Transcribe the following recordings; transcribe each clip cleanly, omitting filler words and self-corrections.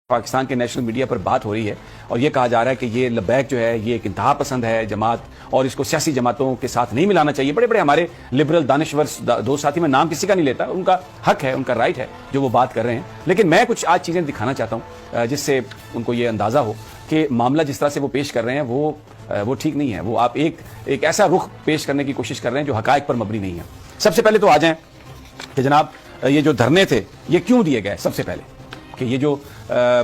پاکستان کے national media پر بات ہو رہی ہے اور یہ کہا جا رہا ہے کہ یہ لبیک جو ہے یہ ایک انتہا پسند ہے جماعت اور اس کو سیاسی جماعتوں کے ساتھ نہیں ملانا چاہیے. بڑے بڑے ہمارے لبرل دانشور دو ساتھی, میں نام کسی کا نہیں لیتا, ان کا حق ہے, ان کا رائٹ ہے جو وہ بات کر رہے ہیں, لیکن میں کچھ آج چیزیں دکھانا چاہتا ہوں جس سے ان کو یہ اندازہ ہو کہ معاملہ جس طرح سے وہ پیش کر رہے ہیں وہ ٹھیک نہیں ہے. وہ آپ ایک ایسا رخ پیش کرنے کی کوشش کر رہے ہیں جو حقائق پر مبنی نہیں ہے. سب سے پہلے تو آ جائیں کہ جناب یہ جو دھرنے تھے یہ کیوں دیے گئے. سب سے پہلے کہ یہ جو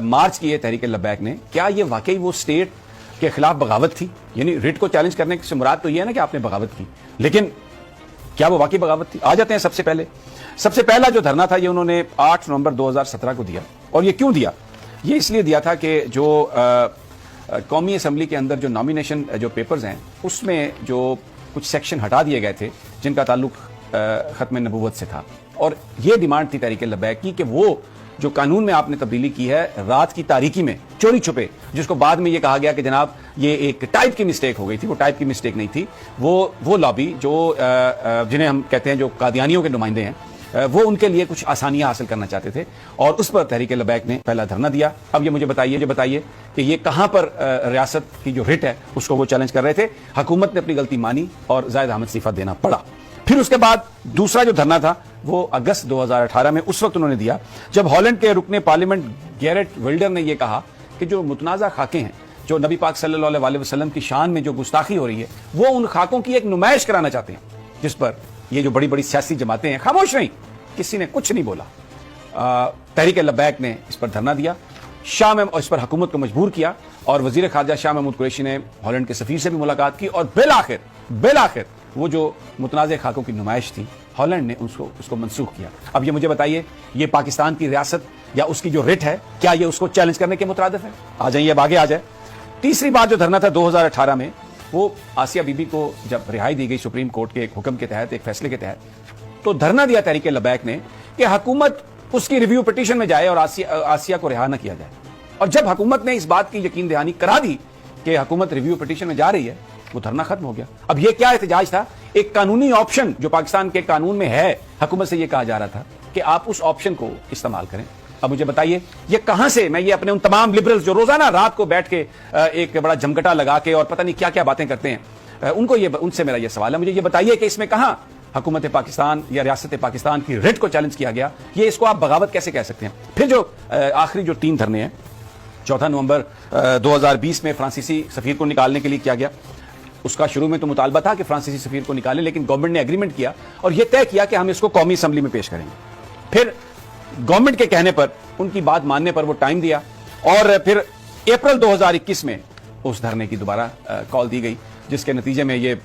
مارچ کی ہے تحریک لبیک نے, کیا یہ واقعی وہ اسٹیٹ کے خلاف بغاوت تھی؟ یعنی ریٹ کو چیلنج کرنے سے مراد تو یہ ہے نا کہ آپ نے بغاوت کی, لیکن کیا وہ واقعی بغاوت تھی؟ آ جاتے ہیں. سب سے پہلا جو دھرنا تھا یہ انہوں نے 8 نومبر 2017 کو دیا. اور یہ کیوں دیا؟ یہ اس لیے دیا تھا کہ جو قومی اسمبلی کے اندر جو نامینیشن جو پیپرز ہیں اس میں جو کچھ سیکشن ہٹا دیے گئے تھے جن کا تعلق ختم نبوت سے تھا, اور یہ ڈیمانڈ تھی تحریک لبیک کی کہ وہ جو قانون میں آپ نے تبدیلی کی ہے رات کی تاریکی میں چوری چھپے, جس کو بعد میں یہ کہا گیا کہ جناب یہ ایک ٹائپ کی مسٹیک ہو گئی تھی, وہ ٹائپ کی مسٹیک نہیں تھی. وہ لابی جو جنہیں ہم کہتے ہیں جو قادیانیوں کے نمائندے ہیں, وہ ان کے لیے کچھ آسانیاں حاصل کرنا چاہتے تھے اور اس پر تحریک لبیک نے پہلا دھرنا دیا. اب یہ مجھے بتائیے کہ یہ کہاں پر ریاست کی جو رٹ ہے اس کو وہ چیلنج کر رہے تھے. حکومت نے اپنی غلطی مانی اور زاہد احمد استعفیٰ دینا پڑا. پھر اس کے بعد دوسرا جو دھرنا تھا وہ اگست 2018 میں اس وقت انہوں نے دیا جب ہالینڈ کے رکن پارلیمنٹ گیرٹ ولڈر نے یہ کہا کہ جو متنازع خاکیں ہیں, جو نبی پاک صلی اللہ علیہ وسلم کی شان میں جو گستاخی ہو رہی ہے, وہ ان خاکوں کی ایک نمائش کرانا چاہتے ہیں, جس پر یہ جو بڑی بڑی سیاسی جماعتیں ہیں خاموش نہیں, کسی نے کچھ نہیں بولا. تحریک لبیک نے اس پر دھرنا دیا, شاہ میں اس پر حکومت کو مجبور کیا, اور وزیر خارجہ شاہ محمود قریشی نے ہالینڈ کے سفیر سے بھی ملاقات کی, اور بالآخر وہ جو متنازع خاکوں کی نمائش تھی ہالینڈ نے اس کو منسوخ کیا. اب یہ مجھے بتائیے یہ پاکستان کی ریاست یا اس کی جو رٹ ہے کیا یہ اس کو چیلنج کرنے کے مترادف ہے؟ آ جائیے, اب آگے آ جائے. تیسری بات جو دھرنا تھا 2018 میں, وہ آسیہ بی بی کو جب رہائی دی گئی سپریم کورٹ کے ایک حکم کے تحت, ایک فیصلے کے تحت, تو دھرنا دیا تحریک لبیک نے کہ حکومت اس کی ریویو پٹیشن میں جائے اور آسیہ کو رہا نہ کیا جائے. اور جب حکومت نے اس بات کی یقین دہانی کرا دی کہ حکومت ریویو پٹیشن میں جا رہی ہے, وہ دھرنا ختم ہو گیا. اب یہ کیا احتجاج تھا؟ ایک قانونی آپشن جو پاکستان کے قانون میں ہے, حکومت سے یہ کہا جا رہا تھا کہ آپ اس آپشن کو استعمال کریں. اب مجھے بتائیے یہ کہاں سے, میں یہ اپنے ان تمام لبرلز جو روزانہ رات کو بیٹھ کے ایک بڑا جمگٹا لگا کے اور پتہ نہیں کیا کیا باتیں کرتے ہیں, ان سے میرا یہ سوال ہے, مجھے یہ بتائیے کہ اس میں کہاں حکومت پاکستان یا ریاست پاکستان کی رٹ کو چیلنج کیا گیا؟ یہ اس کو آپ بغاوت کیسے کہہ سکتے ہیں؟ پھر جو آخری جو 3 دھرنے ہیں, 4 نومبر 2020 میں فرانسیسی سفیر کو نکالنے کے لیے کیا گیا. اس کا شروع میں تو مطالبہ تھا کہ فرانسیسی سفیر کو نکالیں, لیکن گورنمنٹ نے ایگریمنٹ کیا اور یہ طے کیا کہ ہم اس کو قومی اسمبلی میں پیش کریں گے. پھر گورنمنٹ کے کہنے پر, ان کی بات ماننے پر وہ ٹائم دیا, اور پھر اپریل 2021 میں اس دھرنے کی دوبارہ کال دی گئی, جس کے نتیجے میں یہ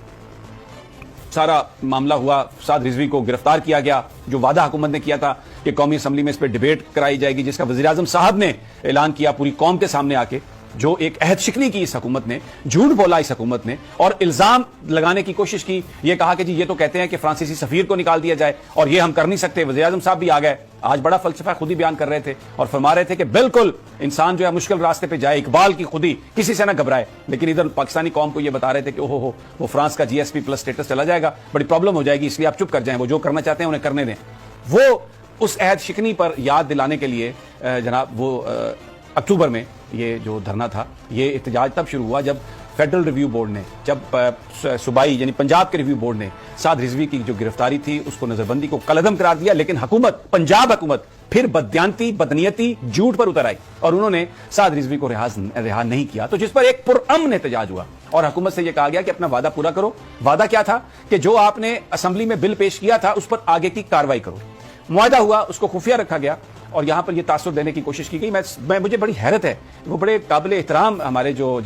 سارا معاملہ ہوا. سعد رضوی کو گرفتار کیا گیا, جو وعدہ حکومت نے کیا تھا کہ قومی اسمبلی میں اس پہ ڈیبیٹ کرائی جائے گی, جس کا وزیر اعظم صاحب نے اعلان کیا پوری قوم کے سامنے آ کے. جو ایک عہد شکنی کی اس حکومت نے, جھوٹ بولا اس حکومت نے, اور الزام لگانے کی کوشش کی. یہ کہا کہ جی یہ تو کہتے ہیں کہ فرانسیسی سفیر کو نکال دیا جائے اور یہ ہم کر نہیں سکتے. وزیر اعظم صاحب بھی آ گئے, آج بڑا فلسفہ خود ہی بیان کر رہے تھے اور فرما رہے تھے کہ بالکل انسان جو ہے مشکل راستے پہ جائے, اقبال کی خودی, کسی سے نہ گھبرائے. لیکن ادھر پاکستانی قوم کو یہ بتا رہے تھے کہ اوہو وہ فرانس کا GSP+ اسٹیٹس چلا جائے گا, بڑی پرابلم ہو جائے گی, اس لیے آپ چپ کر جائیں, وہ جو کرنا چاہتے ہیں انہیں کرنے دیں. وہ اس عہد شکنی پر یاد دلانے کے لیے جناب وہ اکتوبر میں یہ جو دھرنا تھا, یہ احتجاج تب شروع ہوا جب فیڈرل ریویو بورڈ نے, جب صوبائی یعنی پنجاب کے ریویو بورڈ نے سعد رضوی کی جو گرفتاری تھی اس کو نظربندی کو کالعدم قرار دیا. لیکن پنجاب حکومت پھر بددیانتی, بدنیتی, جھوٹ پر اتر آئی اور انہوں نے سعد رضوی کو رہا نہیں کیا, تو جس پر ایک پرامن احتجاج ہوا اور حکومت سے یہ کہا گیا کہ اپنا وعدہ پورا کرو. وعدہ کیا تھا کہ جو آپ نے اسمبلی میں بل پیش کیا تھا اس پر آگے کی کاروائی کرو. معاہدہ ہوا, اس کو خفیہ رکھا گیا اور یہاں پر یہ تاثر دینے کی کوشش کی گئی. مجھے بڑی حیرت ہے, وہ بڑے قابل احترام ہمارے جو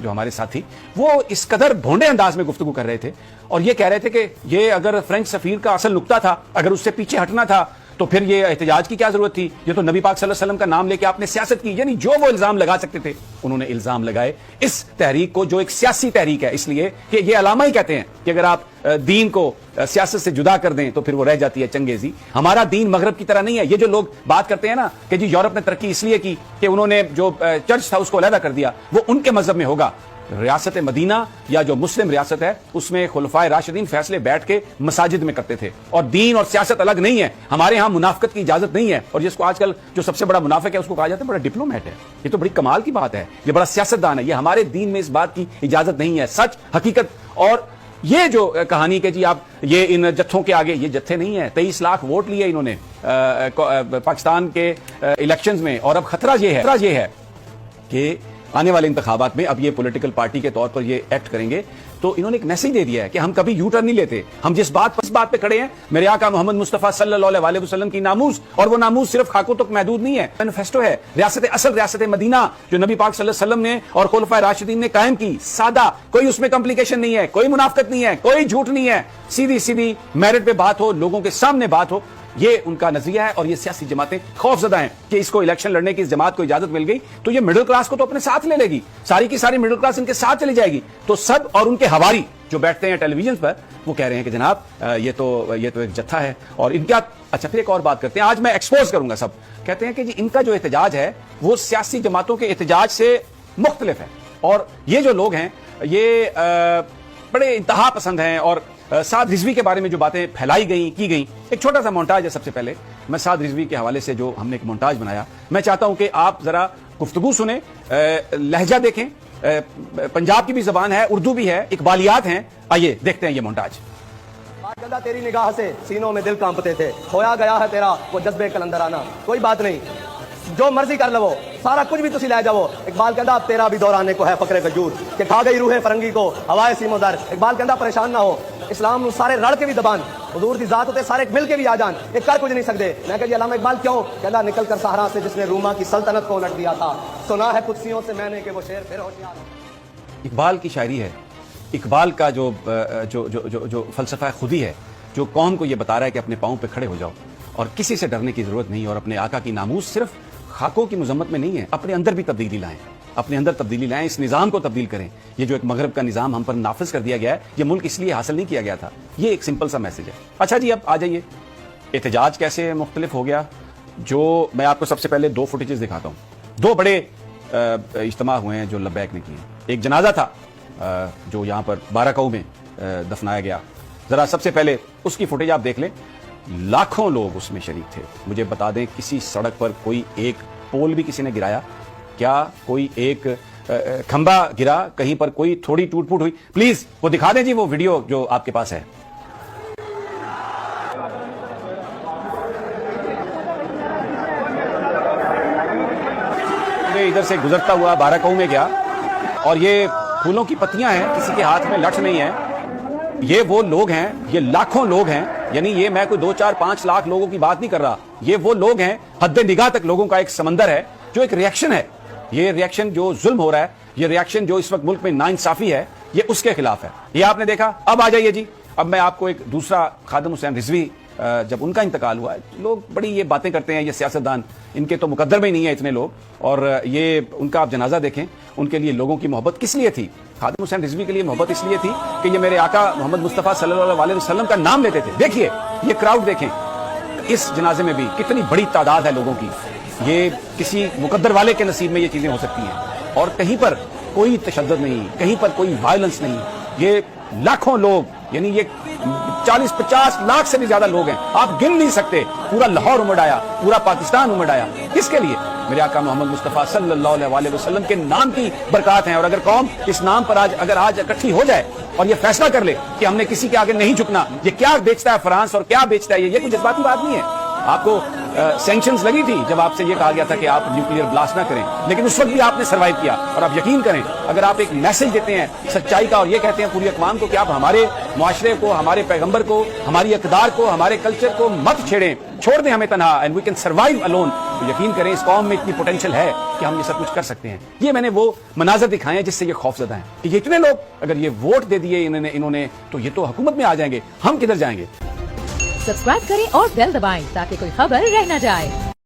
ہمارے ساتھی, وہ اس قدر بھونڈے انداز میں گفتگو کر رہے تھے اور یہ کہہ رہے تھے کہ یہ اگر فرینچ سفیر کا اصل نقطہ تھا, اگر اس سے پیچھے ہٹنا تھا تو پھر یہ احتجاج کی کیا ضرورت تھی, یہ تو نبی پاک صلی اللہ علیہ وسلم کا نام لے کے آپ نے سیاست کی. یعنی جو وہ الزام لگا سکتے تھے انہوں نے الزام لگائے اس تحریک کو, جو ایک سیاسی تحریک ہے, اس لیے کہ یہ علامہ ہی کہتے ہیں کہ اگر آپ دین کو سیاست سے جدا کر دیں تو پھر وہ رہ جاتی ہے چنگیزی. ہمارا دین مغرب کی طرح نہیں ہے. یہ جو لوگ بات کرتے ہیں نا کہ جی یورپ نے ترقی اس لیے کی کہ انہوں نے جو چرچ تھا اس کو علیحدہ کر دیا, وہ ان کے مذہب میں ہوگا. ریاست مدینہ یا جو مسلم ریاست ہے اس میں خلفائے راشدین فیصلے بیٹھ کے مساجد میں کرتے تھے, اور دین اور سیاست الگ نہیں ہے. ہمارے ہاں منافقت کی اجازت نہیں ہے, اور جس کو آج کل جو سب سے بڑا منافق ہے اس کو کہا جاتا ہے بڑا ڈپلومیٹ ہے. یہ تو بڑی کمال کی بات ہے, یہ بڑا سیاستدان ہے. یہ ہمارے دین میں اس بات کی اجازت نہیں ہے. سچ, حقیقت. اور یہ جو کہانی کہ جی آپ یہ ان جتھوں کے آگے, یہ جتھے نہیں ہیں. 23 لاکھ ووٹ لیے انہوں نے پاکستان کے الیکشنز میں, اور اب خطرہ یہ ہے کہ آنے والے انتخابات میں اب یہ پولیٹیکل پارٹی کے طور پر یہ ایکٹ کریں گے, تو انہوں نے ایک میسج دے دیا ہے کہ ہم کبھی یو ٹرن نہیں لیتے. ہم جس بات پہ کھڑے ہیں, میرے آقا محمد مصطفیٰ صلی اللہ علیہ وسلم کی ناموس, اور وہ ناموس صرف خاکوں تک محدود نہیں ہے. مینیفیسٹو ہے, ریاست مدینہ جو نبی پاک صلی اللہ علیہ وسلم نے اور خلفائے راشدین نے قائم کی. سادہ, کوئی اس میں کمپلیکیشن نہیں ہے, کوئی منافقت نہیں ہے, کوئی جھوٹ نہیں ہے. سیدھی میرٹ پہ بات ہو, لوگوں کے سامنے بات ہو. یہ ان کا نظریہ ہے, اور یہ سیاسی جماعتیں خوف زدہ ہیں کہ اس کو الیکشن لڑنے کی اس جماعت کو اجازت مل گئی تو یہ مڈل کلاس کو تو اپنے ساتھ لے گی. ساری کی ساری مڈل کلاس ان کے ساتھ چلی جائے گی. تو سب اور ان کے ہواری جو بیٹھتے ہیں ٹیلی ویژن پر, وہ کہہ رہے ہیں کہ جناب یہ تو ایک جتھا ہے. اور ان کا اچھا, پھر ایک اور بات کرتے ہیں, آج میں ایکسپوز کروں گا. سب کہتے ہیں کہ جی ان کا جو احتجاج ہے وہ سیاسی جماعتوں کے احتجاج سے مختلف ہے, اور یہ جو لوگ ہیں یہ بڑے انتہا پسند ہیں. اور سعد رضوی کے بارے میں جو باتیں پھیلائی کی گئیں, ایک چھوٹا سا مونٹاج ہے. سب سے پہلے میں سعد رضوی کے حوالے سے جو ہم نے ایک مونٹاج بنایا, میں چاہتا ہوں کہ آپ ذرا گفتگو سنیں, لہجہ دیکھیں. پنجاب کی بھی زبان ہے, اردو بھی ہے, اقبالیات ہیں. آئیے دیکھتے ہیں یہ مونٹاج. تیری نگاہ سے سینوں میں دل کانپتے تھے, کھویا گیا ہے تیرا وہ جذبے کلندر آنا. کوئی بات نہیں, جو مرضی کر لو, سارا کچھ بھی تسی لے جاؤ. اقبال کہندا اب تیرا بھی دور آنے کو ہے فقر غیور, کہ کھا گئی روح فرنگی کو ہوائے سیم و در. اقبال کہندا پریشان نہ ہو, اسلام نو سارے رل کے بھی دبان, حضور دی ذات تے سارے مل کے بھی آ جان, یہ کر کچھ نہیں سکتے. میں کہ جی علامہ اقبال کیوں؟ کہندا نکل کر صحرا سے جس نے روما کی سلطنت کو الٹ دیا تھا, سنا ہے قدسیوں سے میں نے کہ وہ شعر پھر ہوشیار. اقبال کی شاعری ہے. اقبال کا جو فلسفہ خودی ہے, جو قوم کو یہ بتا رہا ہے کہ اپنے پاؤں پہ کھڑے ہو جاؤ, اور کسی سے ڈرنے کی ضرورت نہیں. اور اپنے آقا کی ناموس صرف خاکوں کی مذمت میں نہیں ہے, اپنے اندر بھی تبدیلی لائیں, اپنے اندر تبدیلی لائیں, اس نظام کو تبدیل کریں. یہ جو ایک مغرب کا نظام ہم پر نافذ کر دیا گیا ہے, یہ ملک اس لیے حاصل نہیں کیا گیا تھا. یہ ایک سمپل سا میسج ہے. اچھا جی, اب آ جائیے احتجاج کیسے مختلف ہو گیا. جو میں آپ کو سب سے پہلے 2 فوٹیجز دکھاتا ہوں. 2 بڑے اجتماع ہوئے ہیں جو لبیک نے کیے. ایک جنازہ تھا جو یہاں پر بارہکاؤ میں دفنایا گیا. ذرا سب سے پہلے اس کی فوٹیج آپ دیکھ لیں. لاکھوں لوگ اس میں شریک تھے. مجھے بتا دیں, کسی سڑک پر کوئی ایک پول بھی کسی نے گرایا کیا؟ کوئی ایک کھمبا گرا کہیں پر؟ کوئی تھوڑی ٹوٹ پھوٹ ہوئی؟ پلیز وہ دکھا دیں جی, وہ ویڈیو جو آپ کے پاس ہے. ادھر سے گزرتا ہوا بارہکاؤ میں گیا, اور یہ پھولوں کی پتیاں ہیں, کسی کے ہاتھ میں لٹھ نہیں ہے. یہ وہ لوگ ہیں, یہ لاکھوں لوگ ہیں. یعنی یہ میں کوئی 2, 4, 5 لاکھ لوگوں کی بات نہیں کر رہا. یہ وہ لوگ ہیں, حد نگاہ تک لوگوں کا ایک سمندر ہے, جو ایک ریاکشن ہے. یہ ریاکشن جو ظلم ہو رہا ہے, یہ ریاکشن جو اس وقت ملک میں ناانصافی ہے, یہ اس کے خلاف ہے. یہ آپ نے دیکھا. اب آ جائیے جی, اب میں آپ کو ایک دوسرا خادم حسین رضوی, جب ان کا انتقال ہوا, لوگ بڑی یہ باتیں کرتے ہیں, یہ سیاستدان, ان کے تو مقدر میں ہی نہیں ہے اتنے لوگ. اور یہ ان کا آپ جنازہ دیکھیں, ان کے لیے لوگوں کی محبت کس لیے تھی؟ خادم حسین رضوی کے لیے محبت اس لیے تھی کہ یہ میرے آقا محمد مصطفیٰ صلی اللہ علیہ وسلم کا نام لیتے تھے. دیکھیے یہ کراؤڈ دیکھیں, اس جنازے میں بھی کتنی بڑی تعداد ہے لوگوں کی. یہ کسی مقدر والے کے نصیب میں یہ چیزیں ہو سکتی ہیں, اور کہیں پر کوئی تشدد نہیں, کہیں پر کوئی وائلنس نہیں. یہ لاکھوں لوگ, یعنی یہ 40-50 لاکھ سے بھی زیادہ لوگ ہیں, آپ گن نہیں سکتے. پورا لاہور امڑ آیا, پورا پاکستان امڑ آیا. کس کے لیے؟ میرے آقا محمد مصطفیٰ صلی اللہ علیہ وسلم کے نام کی برکات ہیں. اور اگر قوم اس نام پر آج اکٹھی ہو جائے اور یہ فیصلہ کر لے کہ ہم نے کسی کے آگے نہیں جھکنا, یہ کیا بیچتا ہے فرانس اور کیا بیچتا ہے یہ کوئی جذباتی بات نہیں ہے. آپ کو سینکشنز لگی تھی جب آپ سے یہ کہا گیا تھا کہ آپ نیوکلیئر بلاسٹ نہ کریں, لیکن اس وقت بھی آپ نے سروائیو کیا. اور آپ یقین کریں, اگر آپ ایک میسج دیتے ہیں سچائی کا, اور یہ کہتے ہیں پوری اقوام کو کہ آپ ہمارے معاشرے کو, ہمارے پیغمبر کو, ہماری اقدار کو, ہمارے کلچر کو مت چھیڑیں, چھوڑ دیں ہمیں تنہا, and we can survive alone, تو یقین کریں اس قوم میں اتنی پوٹینشیل ہے کہ ہم یہ سب کچھ کر سکتے ہیں. یہ میں نے وہ مناظر دکھائے ہیں جس سے یہ خوف زدہ ہیں کہ یہ اتنے لوگ اگر یہ ووٹ دے دیے انہوں نے تو یہ تو حکومت میں آ جائیں گے, ہم کدھر جائیں گے. سبسکرائب کریں اور بیل دبائیں تاکہ کوئی خبر رہ نہ جائے.